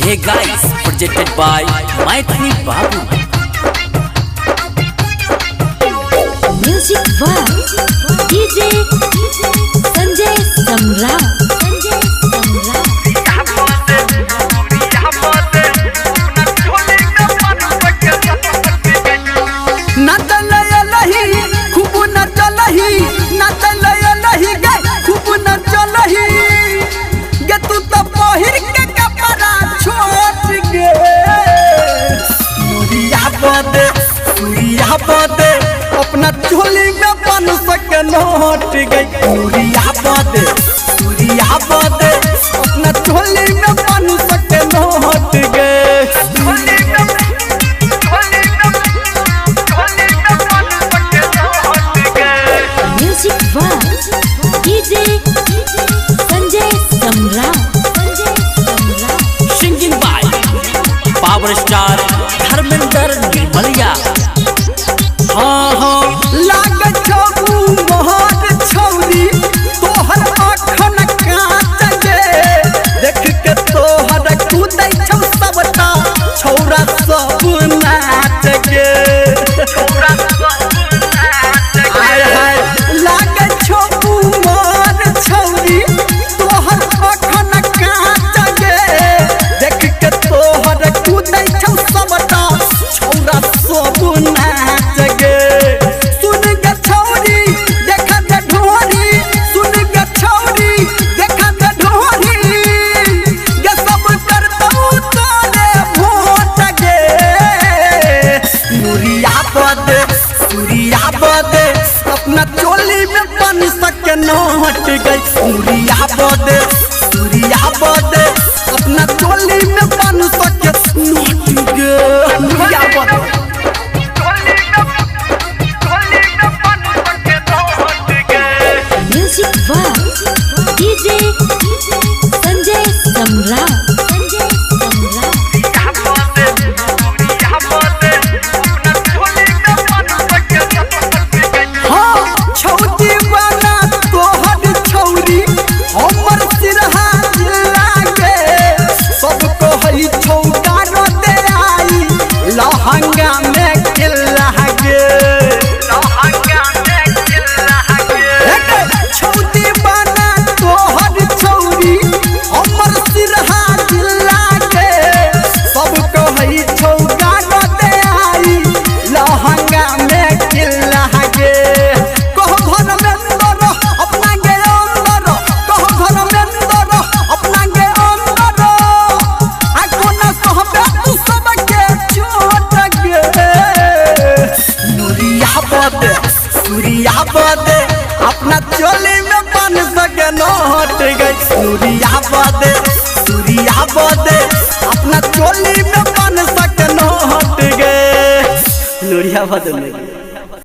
Hey guys, presented by Maitri Babu. Music by DJ Sanjay Samrat. अपना चोली में बन सके नोट गई सूर्या बदे अपना चोली में बन सके नोट गए। Music by DJ Sanjay Samrat. Singing by Power Star Dharmendra Nirmaliya. लागे छौ मोहर छौरी तोहर आँखन काँच गे, देख के तोहर कूदै छौ सबटा छौरा सब नाच गे। लागे छौ मोहर छौरी तोहर आँखन काँच गे, देख के तोहर कूदै छौ सबटा छौरा सब नाच गे। अपना चोली में बन सके नोट गई सूर्या बदे अपना चोली में बन सके नोट गई। म्यूजिक बाय डीजे संजय सम्राट। लहंगा में खिला छौती बना तोहर छौरी हमर सिरहा जिला के, सब कहई छौगा दे आई लहंगा में खिला गे। कह घर में अंदर अपना गे अंदर, कह घर में अंदर अपना गे अंदर, आ कोना कहबे तू सबके चोट गे। सूर्या बदे अपना चोली में बन सके नोट गई सूर्या बदे अपना चोली में बन सके नोट गए। सूर्या बदे